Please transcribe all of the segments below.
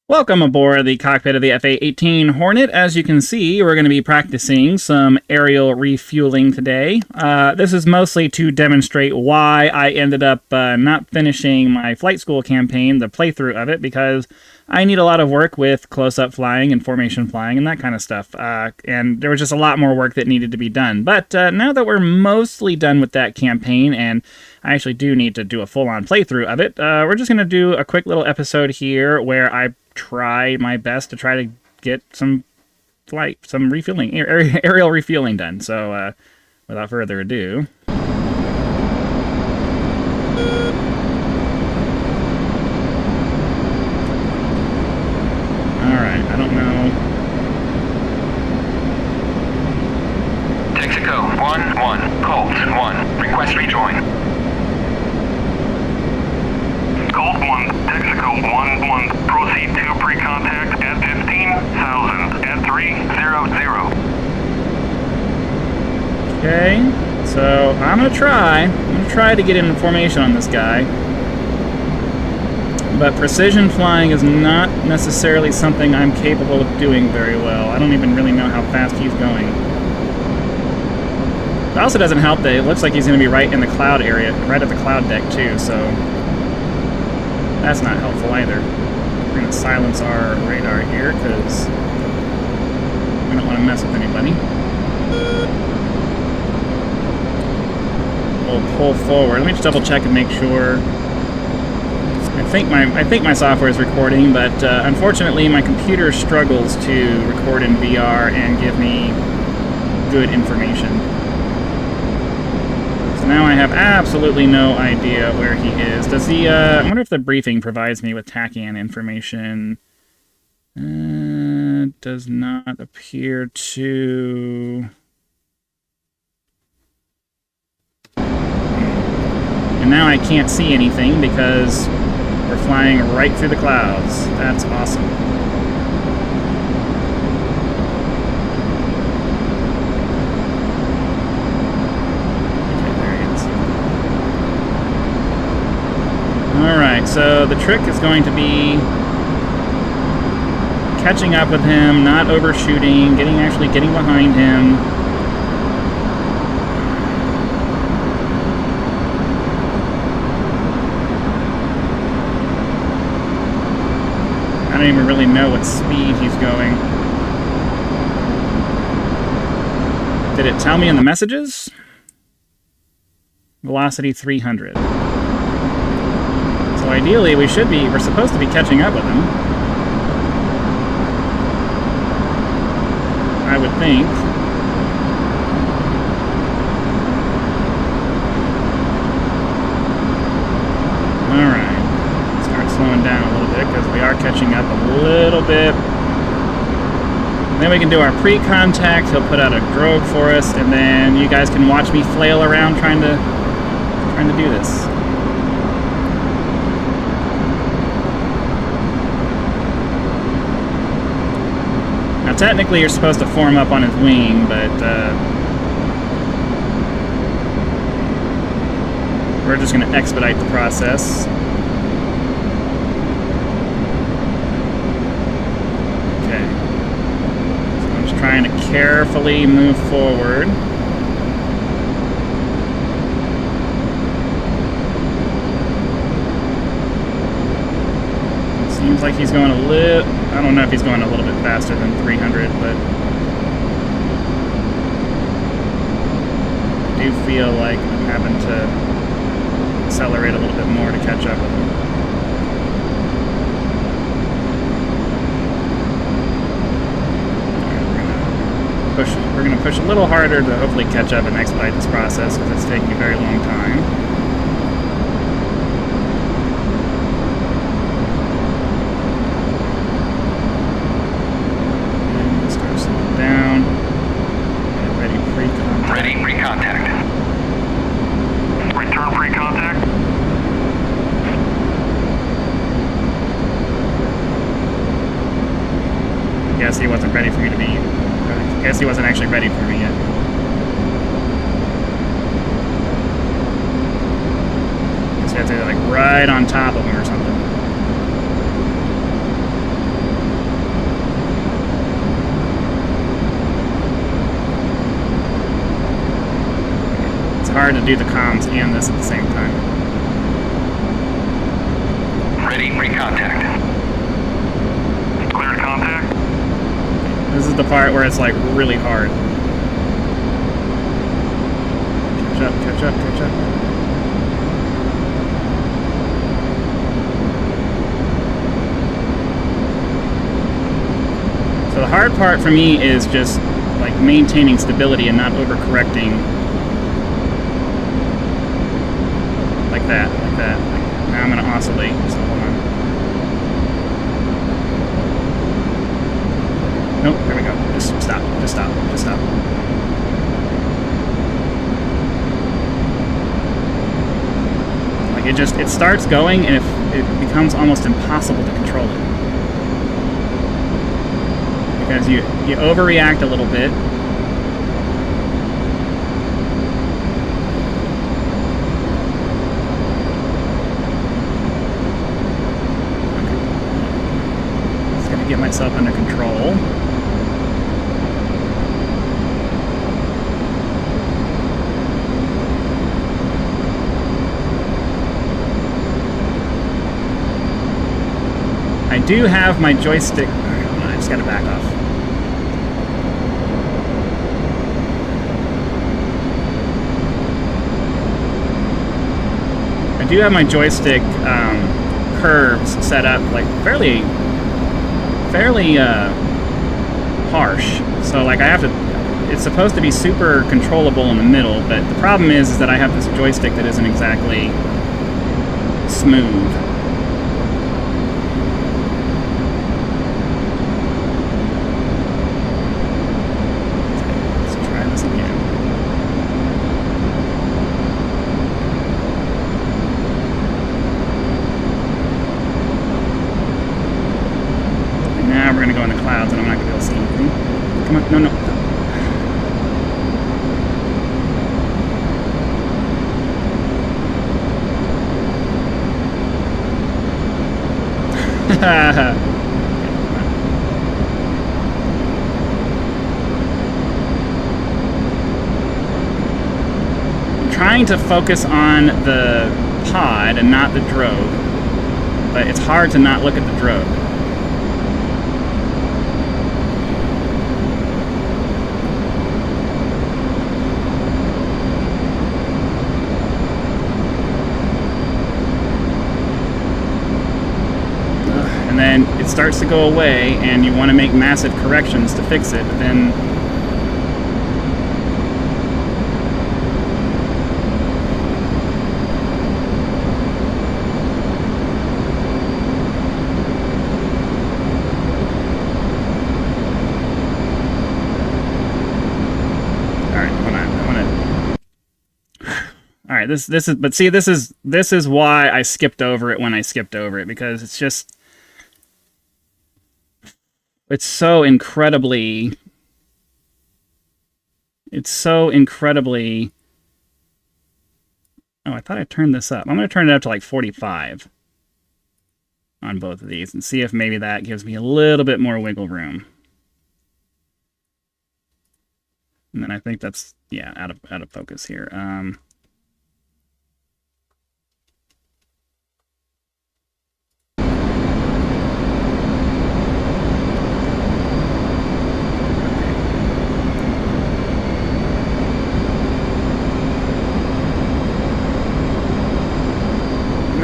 Welcome aboard the cockpit of the A-18 Hornet. As you can see, we're going to be practicing some aerial refueling today. This is mostly to demonstrate why I ended up not finishing my flight school campaign, the playthrough of it, because I need a lot of work with close-up flying and formation flying and that kind of stuff. And there was just a lot more work that needed to be done. But now that we're mostly done with that campaign, and I actually do need to do a full-on playthrough of it, we're just going to do a quick little episode here where I try my best to try to get some refueling, aerial refueling done. So, without further ado. Alright, I don't know. Texaco 1-1, Colt 1, request rejoin. Colt 1, Texaco 1-1, proceed to pre-contact at 15,000 at 300. Okay, so I'm gonna try to get in formation on this guy. But precision flying is not necessarily something I'm capable of doing very well. I don't even really know how fast he's going. It also doesn't help that it looks like he's going to be right in the cloud area, right at the cloud deck too, so that's not helpful either. We're going to silence our radar here because we don't want to mess with anybody. We'll pull forward. Let me just double check and make sure. I think my software is recording, but unfortunately my computer struggles to record in VR and give me good information. So now I have absolutely no idea where he is. Does the I wonder if the briefing provides me with TACAN information. Does not appear to. And now I can't see anything because we're flying right through the clouds. That's awesome. Okay, there he is. Alright, so the trick is going to be catching up with him, not overshooting, actually getting behind him. I don't even really know what speed he's going. Did it tell me in the messages? Velocity 300. So ideally we're supposed to be catching up with him. I would think. Alright. Slowing down a little bit because we are catching up a little bit. And then we can do our pre-contact. He'll put out a drogue for us, and then you guys can watch me flail around trying to do this. Now technically you're supposed to form up on his wing, but we're just going to expedite the process. Trying to carefully move forward. It seems like he's going a little. I don't know if he's going a little bit faster than 300, but I do feel like I'm having to accelerate a little bit more to catch up with him. We're going to push a little harder to hopefully catch up and expedite this process because it's taking a very long time. And we'll start slowing down. Get ready pre-contact. Ready pre-contact. Return pre-contact. I guess he wasn't ready for me to be. I guess he wasn't actually ready for me yet. I guess you have to like right on top of him or something. do the comms and this at the same time. Ready, pre-contact. Cleared contact. This is the part where it's like really hard. Catch up, catch up, catch up. So the hard part for me is just like maintaining stability and not overcorrecting. Like that, like that. Like, now I'm gonna oscillate, so hold on. Nope, there we go. Just stop, just stop, just stop. Like it starts going and it becomes almost impossible to control it. Because you overreact a little bit. Okay. Just gonna get myself under control. I do have my joystick. I just gotta back off. I do have my joystick curves set up like fairly harsh. So like I have to. It's supposed to be super controllable in the middle, but the problem is that I have this joystick that isn't exactly smooth. No, no. I'm trying to focus on the pod and not the drogue, but it's hard to not look at the drogue. And then it starts to go away, and you want to make massive corrections to fix it, but then... Alright, hold on. I want to... Alright, this is... But see, this is why I skipped over it when I skipped over it, because it's just... It's so incredibly... Oh, I thought I turned this up. I'm going to turn it up to like 45 on both of these and see if maybe that gives me a little bit more wiggle room. And then I think that's, yeah, out of focus here.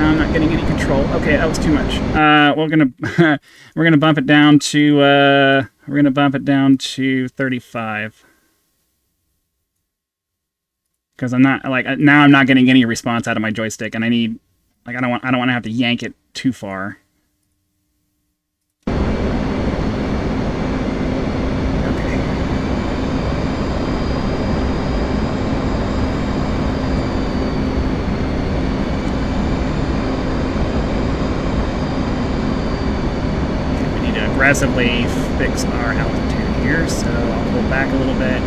I'm not getting any control. Okay, that was too much. We're gonna bump it down to 35 because I'm not like now I'm not getting any response out of my joystick, and I need like I don't want to have to yank it too far. Aggressively fix our altitude here, so I'll pull back a little bit.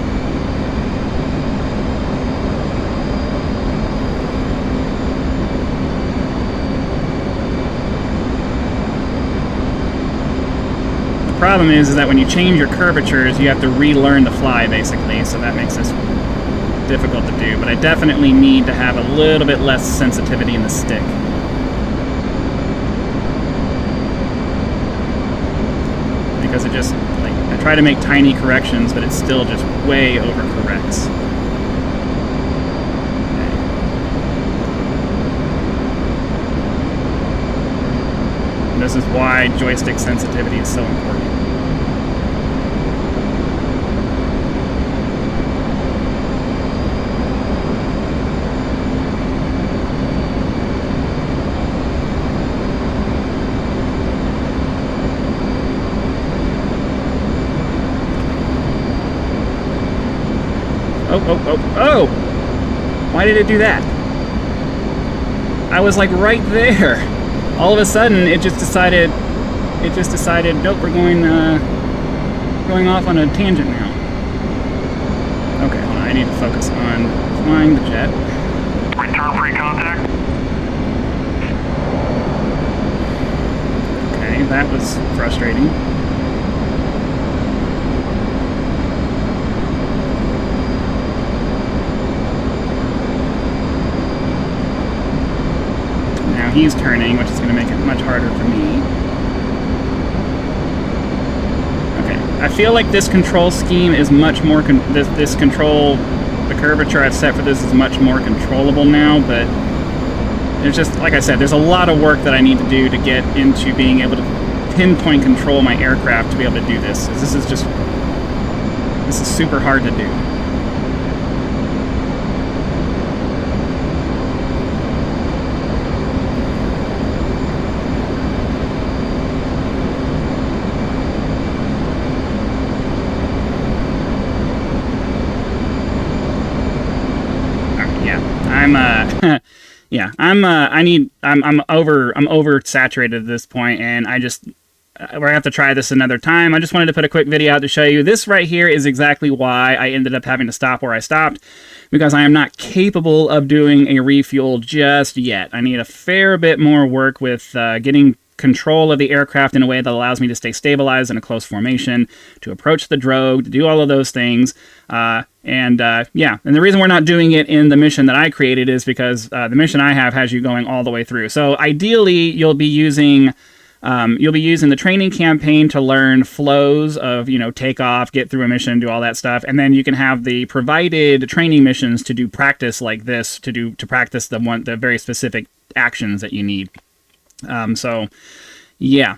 The problem is that when you change your curvatures, you have to relearn to fly, basically, so that makes this difficult to do, but I definitely need to have a little bit less sensitivity in the stick. Because it just, like, I try to make tiny corrections, but it still just way overcorrects. And this is why joystick sensitivity is so important. Oh! Why did it do that? I was like right there. All of a sudden, it just decided, nope, we're going off on a tangent now. Okay, hold on, I need to focus on flying the jet. Return free contact. Okay, that was frustrating. He's turning, which is going to make it much harder for me. Okay, I feel like this control scheme is much more, this control, the curvature I've set for this is much more controllable now, but there's just, like I said, there's a lot of work that I need to do to get into being able to pinpoint control my aircraft to be able to do this. This is super hard to do. I'm oversaturated at this point, and we're gonna have to try this another time. I just wanted to put a quick video out to show you. This right here is exactly why I ended up having to stop where I stopped, because I am not capable of doing a refuel just yet. I need a fair bit more work with getting control of the aircraft in a way that allows me to stay stabilized in a close formation, to approach the drogue, to do all of those things. Yeah, and the reason we're not doing it in the mission that I created is because the mission I have has you going all the way through. So ideally, you'll be using the training campaign to learn flows of, takeoff, get through a mission, do all that stuff, and then you can have the provided training missions to do practice like this, to practice the very specific actions that you need. So, yeah,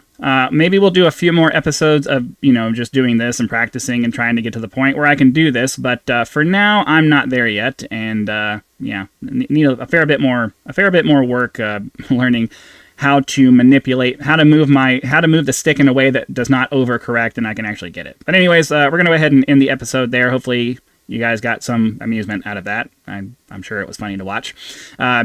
maybe we'll do a few more episodes of, just doing this and practicing and trying to get to the point where I can do this. But for now, I'm not there yet, and yeah, need a fair bit more work learning how to manipulate, how to move the stick in a way that does not overcorrect, and I can actually get it. But anyways, we're gonna go ahead and end the episode there. Hopefully you guys got some amusement out of that. I'm sure it was funny to watch.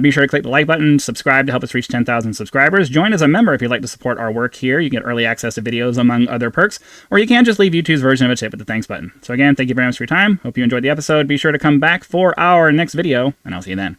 Be sure to click the like button, subscribe to help us reach 10,000 subscribers. Join as a member if you'd like to support our work here. You get early access to videos, among other perks, or you can just leave YouTube's version of a tip with the thanks button. So again, thank you very much for your time. Hope you enjoyed the episode. Be sure to come back for our next video, and I'll see you then.